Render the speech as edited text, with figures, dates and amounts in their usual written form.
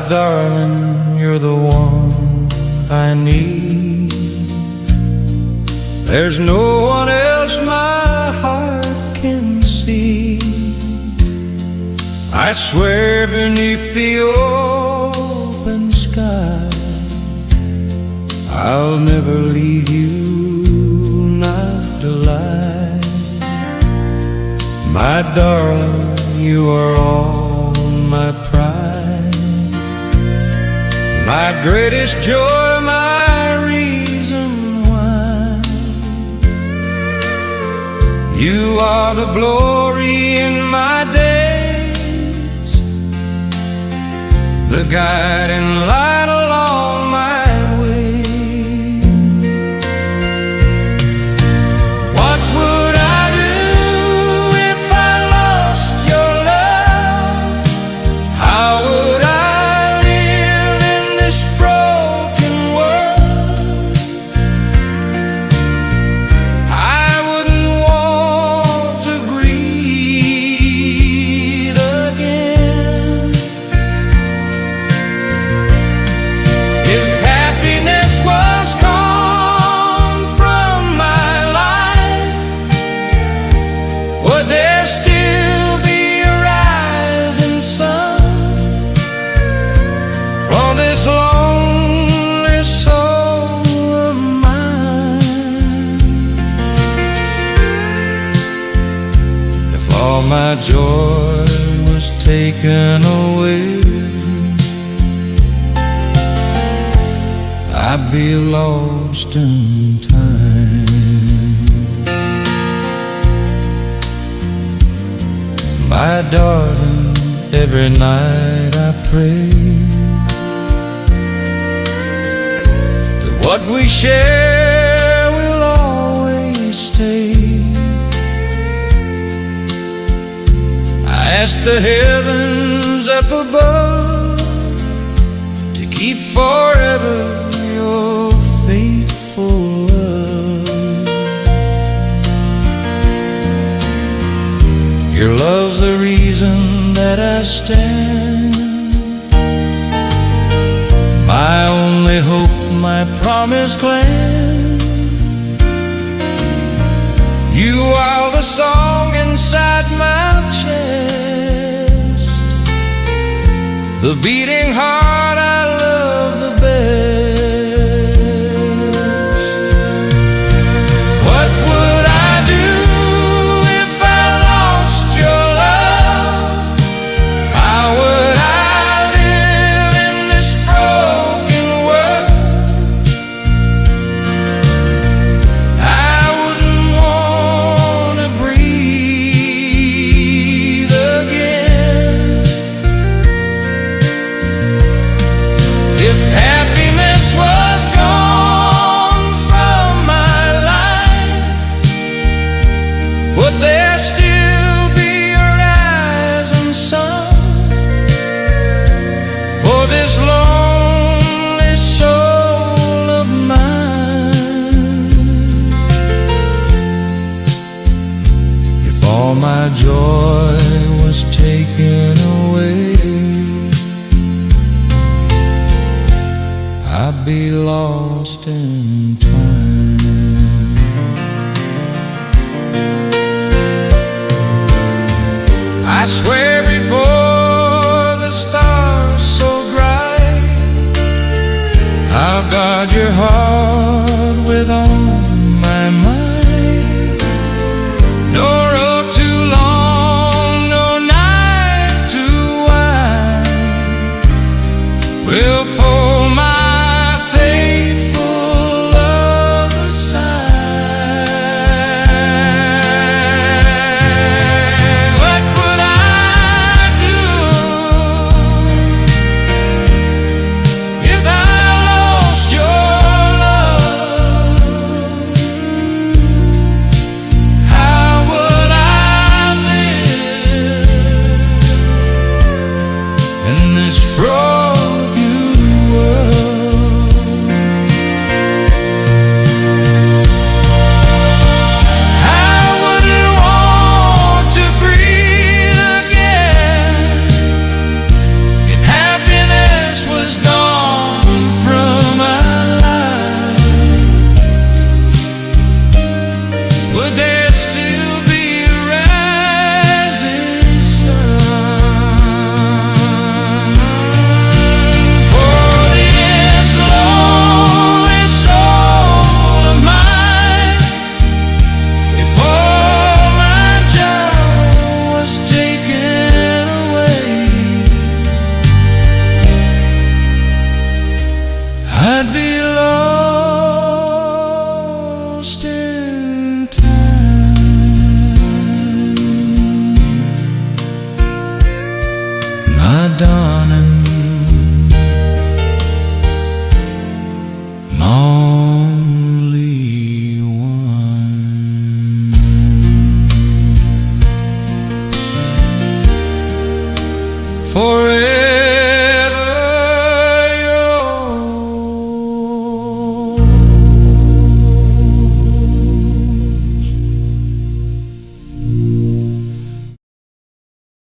darling, you're the one I need. There's no one else my heart can see. I swear beneath the open sky, I'll never leave you, not alive. My darling, you are all my pride, my greatest joy, my reason why. You are the glory in my days, the guiding light along my way. What would I do if I lost your love? How would I live in this broken world? I wouldn't want to breathe again. If happiness was gone from my life, would there still be a rising sun for this lonely soul of mine? If all my joy was taken away, I'd be lost in time. My darling, every night I pray that what we share will always stay. I ask the heavens up above to keep forever your faithful love. Your love's the reason that I stand, my only hope, my promised land. You are the song inside my chest, the beating heart I love the best. What would I do if I lost your love? How would I live in this broken world? I wouldn't want to breathe again. If happiness was gone from my life, would there still be a rising sun for this lonely soul of mine? If all my joy was taken away, I'd be lost in time. I swear